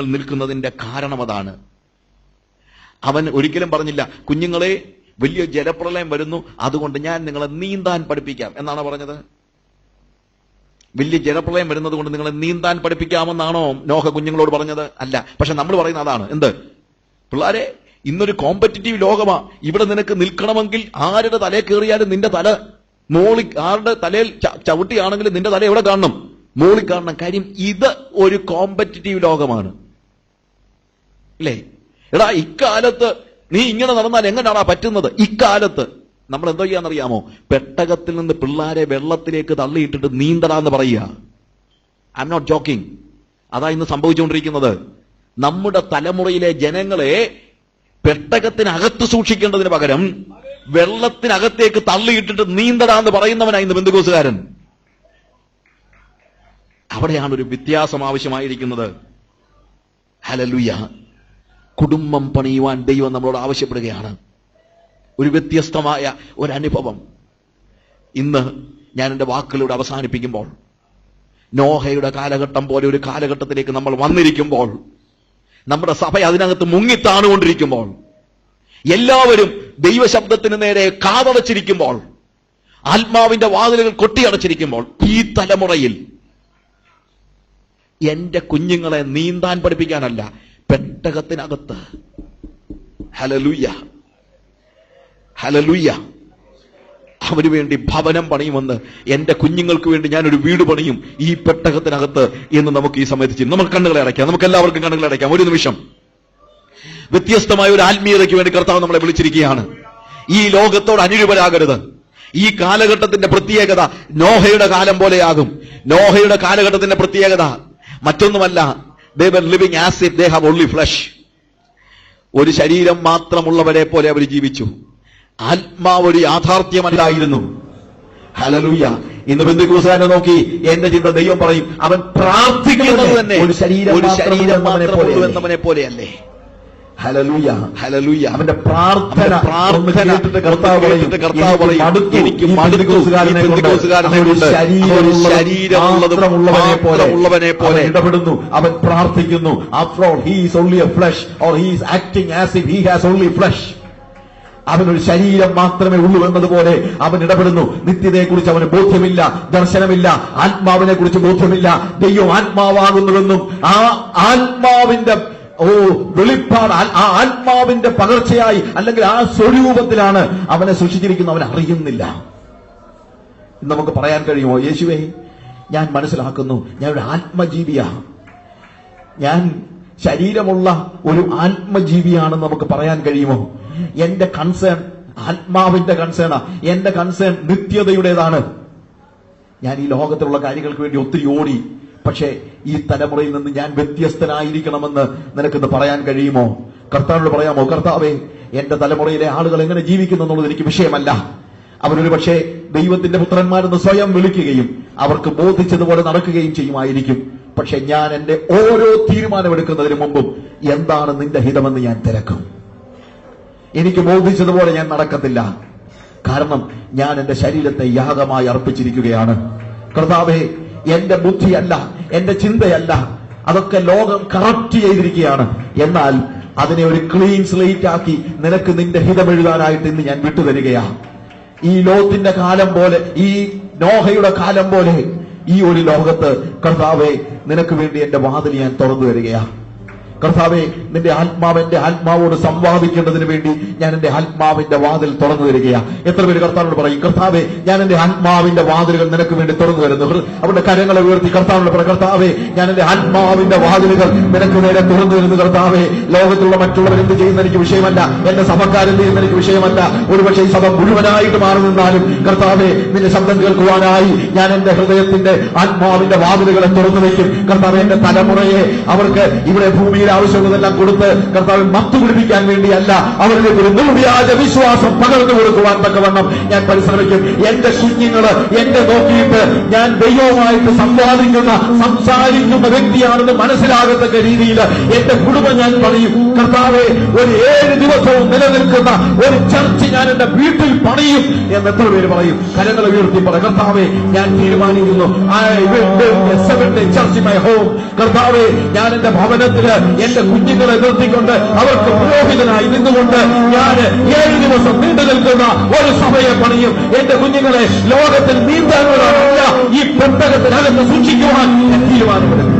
നിൽക്കുന്നതിന്റെ കാരണം അതാണ്. അവൻ ഒരിക്കലും പറഞ്ഞില്ല, കുഞ്ഞുങ്ങളെ വലിയ ജലപ്രളയം വരുന്നു, അതുകൊണ്ട് ഞാൻ നിങ്ങളെ നീന്താൻ പഠിപ്പിക്കാം എന്നാണ് പറഞ്ഞത്. വലിയ ജലപ്രളയം വരുന്നത് കൊണ്ട് നിങ്ങളെ നീന്താൻ പഠിപ്പിക്കാമെന്നാണോ നോഹ കുഞ്ഞുങ്ങളോട് പറഞ്ഞത്? അല്ല. പക്ഷെ നമ്മൾ പറയുന്ന അതാണ്. എന്ത്? പിള്ളാരെ, ഇന്നൊരു കോമ്പറ്റിറ്റീവ് ലോകമാ. ഇവിടെ നിനക്ക് നിൽക്കണമെങ്കിൽ ആരുടെ തലയിൽ കയറിയാലും നിന്റെ തല മോളി, ആരുടെ തലയിൽ ചവിട്ടിയാണെങ്കിലും നിന്റെ തല എവിടെ കാണണം? മോളി കാണണം. കാര്യം ഇത് ഒരു കോമ്പറ്റിറ്റീവ് ലോകമാണ്, അല്ലേ? എടാ, ഇക്കാലത്ത് നീ ഇങ്ങനെ നടന്നാൽ എങ്ങനെയാണാ പറ്റുന്നത്? ഇക്കാലത്ത് നമ്മൾ എന്തോ ചെയ്യാന്നറിയാമോ? പെട്ടകത്തിൽ നിന്ന് പിള്ളാരെ വെള്ളത്തിലേക്ക് തള്ളിയിട്ടിട്ട് നീന്തടാന്ന് പറയുക. I am not joking. അതാ ഇന്ന് സംഭവിച്ചുകൊണ്ടിരിക്കുന്നത്. നമ്മുടെ തലമുറയിലെ ജനങ്ങളെ പെട്ടകത്തിനകത്ത് സൂക്ഷിക്കേണ്ടതിന് പകരം വെള്ളത്തിനകത്തേക്ക് തള്ളിയിട്ടിട്ട് നീന്തടാന്ന് പറയുന്നവനായി ഇന്ന് ബന്ധുക്കോസുകാരൻ. അവിടെയാണ് ഒരു വ്യത്യാസം ആവശ്യമായിരിക്കുന്നത്. ഹല്ലേലൂയ. കുടുംബം പണിയുവാൻ ദൈവം നമ്മളോട് ആവശ്യപ്പെടുകയാണ്. ഒരു വ്യത്യസ്തമായ ഒരനുഭവം. ഇന്ന് ഞാൻ എന്റെ വാക്കുകളിലൂടെ അവസാനിപ്പിക്കുമ്പോൾ, നോഹയുടെ കാലഘട്ടം പോലെ ഒരു കാലഘട്ടത്തിലേക്ക് നമ്മൾ വന്നിരിക്കുമ്പോൾ, നമ്മുടെ സഭ അതിനകത്ത് മുങ്ങിത്താണുകൊണ്ടിരിക്കുമ്പോൾ, എല്ലാവരും ദൈവശബ്ദത്തിന് നേരെ കാതടച്ചിരിക്കുമ്പോൾ, ആത്മാവിന്റെ വാതിലുകൾ കൊട്ടിയടച്ചിരിക്കുമ്പോൾ, ഈ തലമുറയിൽ എന്റെ കുഞ്ഞുങ്ങളെ നീന്താൻ പഠിപ്പിക്കാനല്ല, പെട്ടകത്തിനകത്ത്, ഹല്ലേലൂയ, ഹല്ലേലൂയ, അവന് വേണ്ടി ഭവനം പണിയുമെന്ന്, എന്റെ കുഞ്ഞുങ്ങൾക്ക് വേണ്ടി ഞാനൊരു വീട് പണിയും ഈ പെട്ടകത്തിനകത്ത് എന്ന് നമുക്ക് ഈ സമയത്ത് ചെയ്യും. നമുക്ക് കണ്ണുകളെ അടയ്ക്കാം. നമുക്ക് എല്ലാവർക്കും കണ്ണുകളെ അടയ്ക്കാം. ഒരു നിമിഷം. വ്യത്യസ്തമായ ഒരു ആത്മീയതയ്ക്ക് വേണ്ടി കർത്താവ് നമ്മളെ വിളിച്ചിരിക്കുകയാണ്. ഈ ലോകത്തോട് അനുരൂപരാകരുത്. ഈ കാലഘട്ടത്തിന്റെ പ്രത്യേകത നോഹയുടെ കാലം പോലെയാകും. നോഹയുടെ കാലഘട്ടത്തിന്റെ പ്രത്യേകത മറ്റൊന്നുമല്ല. They were living as if they have only flesh. ഒരു ശരീരം മാത്രമുള്ളവരെ പോലെ അവർ ജീവിച്ചു. ആത്മാവ് ഒരു യാഥാർത്ഥ്യമല്ലായിരുന്നു. ഹല്ലേലൂയ. ഇന്ന് ബന്ധുക്കൂസാനെ നോക്കി എന്റെ ചിന്ത, ദൈവം പറയും, അവൻ പ്രാർത്ഥിക്കുന്നത് തന്നെ ഒരു ശരീരം മാത്രമുള്ളവനെ പോലെയല്ലേ. Hallelujah, hallelujah. അവന്റെ പ്രാർത്ഥന കേട്ടിട്ട് കർത്താവ് പറയും, എനിക്ക് മടുത്തു. ശരീരമുള്ളവനെ പോലെ ഇടപെടുന്നു, അവൻ പ്രാർത്ഥിക്കുന്നു. After all, he is only a flesh, or he is acting as if he has only flesh. അവനൊരു ശരീരം മാത്രമേ ഉള്ളൂ എന്നതുപോലെ അവൻ ഇടപെടുന്നു. നിത്യതയെക്കുറിച്ച് അവന് ബോധ്യമില്ല, ദർശനമില്ല, ആത്മാവിനെ കുറിച്ച് ബോധ്യമില്ല. ദൈവം ആത്മാവാകുന്നുവെന്നും ആ ആത്മാവിന്റെ വെളിപ്പാട്, ആ ആത്മാവിന്റെ പകർച്ചയായി അല്ലെങ്കിൽ ആ സ്വരൂപത്തിലാണ് അവനെ സൃഷ്ടിച്ചിരിക്കുന്നത്, അവൻ അറിയുന്നില്ല. നമുക്ക് പറയാൻ കഴിയുമോ, യേശുവേ, ഞാൻ മനസ്സിലാക്കുന്നു, ഞാൻ ഒരു ആത്മജീവിയാണ്, ഞാൻ ശരീരമുള്ള ഒരു ആത്മജീവിയാണെന്ന് നമുക്ക് പറയാൻ കഴിയുമോ? എന്റെ കൺസേൺ ആത്മാവിന്റെ കൺസേണാ. എന്റെ കൺസേൺ നിത്യതയുടേതാണ്. ഞാൻ ഈ ലോകത്തിലുള്ള കാര്യങ്ങൾക്ക് വേണ്ടി ഒത്തിരി ഓടി. പക്ഷേ ഈ തലമുറയിൽ നിന്ന് ഞാൻ വ്യത്യസ്തനായിരിക്കണമെന്ന് നിനക്കിന്ന് പറയാൻ കഴിയുമോ? കർത്താവിനോട് പറയാമോ, കർത്താവേ, എന്റെ തലമുറയിലെ ആളുകൾ എങ്ങനെ ജീവിക്കുന്നു എന്നുള്ളത് എനിക്ക് വിഷയമല്ല. അവരൊരു പക്ഷേ ദൈവത്തിന്റെ പുത്രന്മാരെന്ന് സ്വയം വിളിക്കുകയും അവർക്ക് ബോധിച്ചതുപോലെ നടക്കുകയും ചെയ്യുമായിരിക്കും. പക്ഷെ ഞാൻ എന്റെ ഓരോ തീരുമാനമെടുക്കുന്നതിന് മുമ്പും എന്താണ് നിന്റെ ഹിതമെന്ന് ഞാൻ തിരക്കും. എനിക്ക് ബോധിച്ചതുപോലെ ഞാൻ നടക്കത്തില്ല. കാരണം ഞാൻ എന്റെ ശരീരത്തെ യാഗമായി അർപ്പിച്ചിരിക്കുകയാണ്. കർത്താവേ, എന്റെ ബുദ്ധിയല്ല, എന്റെ ചിന്തയല്ല, അതൊക്കെ ലോകം കറപ്റ്റ് ചെയ്തിരിക്കുകയാണ്. എന്നാൽ അതിനെ ഒരു ക്ലീൻ സ്ലേറ്റ് ആക്കി നിനക്ക് നിന്റെ ഹിതമെഴുതാനായിട്ട് ഇന്ന് ഞാൻ വിട്ടുതരികയാണ്. ഈ ലോത്തിന്റെ കാലം പോലെ, ഈ നോഹയുടെ കാലം പോലെ ഈ ഒരു ലോകത്ത് കർത്താവെ നിനക്ക് വേണ്ടി എന്റെ വാതിൽ ഞാൻ തുറന്നു തരികയാണ്. കർത്താവെ, നിന്റെ ആത്മാവെന്റെ ആത്മാവോട് സംവാദിക്കേണ്ടതിന് വേണ്ടി ഞാൻ എന്റെ ആത്മാവിന്റെ വാതിൽ തുറന്നു തരികയാണ്. എത്ര പേര് കർത്താവിനോട് പറയും, കർത്താവെ, ഞാൻ എന്റെ ആത്മാവിന്റെ വാതിലുകൾ നിനക്ക് വേണ്ടി തുറന്നു തരുന്നു. അവരുടെ കരങ്ങളെ ഉയർത്തി കർത്താവിനോട് പറയും, കർത്താവെ, ഞാൻ എന്റെ ആത്മാവിന്റെ വാതിലുകൾ നിനക്ക് നേരെ തുറന്നു തരുന്നു. കർത്താവെ, ലോകത്തുള്ള മറ്റുള്ളവർ എന്ത് ചെയ്യുന്ന എനിക്ക് വിഷയമല്ല, എന്റെ സഭക്കാരെന്ത് ചെയ്യുന്ന എനിക്ക് വിഷയമല്ല. ഒരുപക്ഷെ ഈ സഭ മുഴുവനായിട്ട് മാറി നിന്നാലും കർത്താവെ, നിന്റെ ശബ്ദം കേൾക്കുവാനായി ഞാൻ എന്റെ ഹൃദയത്തിന്റെ ആത്മാവിന്റെ വാതിലുകളെ തുറന്നു വയ്ക്കും. കർത്താവെ, എന്റെ തലമുറയെ അവർക്ക് ഇവിടെ ഭൂമിയിൽ കയ്യിൽ ആവശ്യമുള്ളതെല്ലാം കൊടുത്ത് കർത്താവ് മത്തു പിടിപ്പിക്കാൻ വേണ്ടിയല്ല, അവരിലേക്ക് ഒരു നിർവ്യാജ വിശ്വാസം പകർന്നു കൊടുക്കുവാൻ തക്കവണ്ണം ഞാൻ പരിശ്രമിക്കും. എന്റെ കുഞ്ഞുങ്ങള് എന്റെ നോക്കിയിട്ട് ഞാൻ ദൈവവുമായിട്ട് സംസാരിക്കുന്ന വ്യക്തിയാണെന്ന് മനസ്സിലാകത്തക്ക രീതിയിൽ എന്റെ കുടുംബം ഞാൻ പറയും. കർത്താവെ, ഒരു 7 ദിവസവും നിലനിൽക്കുന്ന ഒരു ചർച്ച് ഞാൻ എന്റെ വീട്ടിൽ പണിയും എന്ന് എത്ര പേര് പറയും? കരങ്ങൾ ഉയർത്തി പറയും, കർത്താവെ ഞാൻ തീരുമാനിക്കുന്നു, I will build a 7-day church in my home. കർത്താവെ, ഞാൻ എന്റെ ഭവനത്തില് എന്റെ കുഞ്ഞുങ്ങളെ നിർത്തിക്കൊണ്ട് അവർക്ക് പുരോഹിതനായി നിന്നുകൊണ്ട് ഞാൻ 7 ദിവസം നീണ്ടു നിൽക്കുന്ന ഒരു സഭയെ പണിയും. എന്റെ കുഞ്ഞുങ്ങളെ ലോകത്തിൽ നീന്താനുള്ളതല്ല, ഈ പെട്ടകത്തിനകത്ത് സൂക്ഷിക്കുവാൻ ഞാൻ തീരുമാനമെടുക്കും.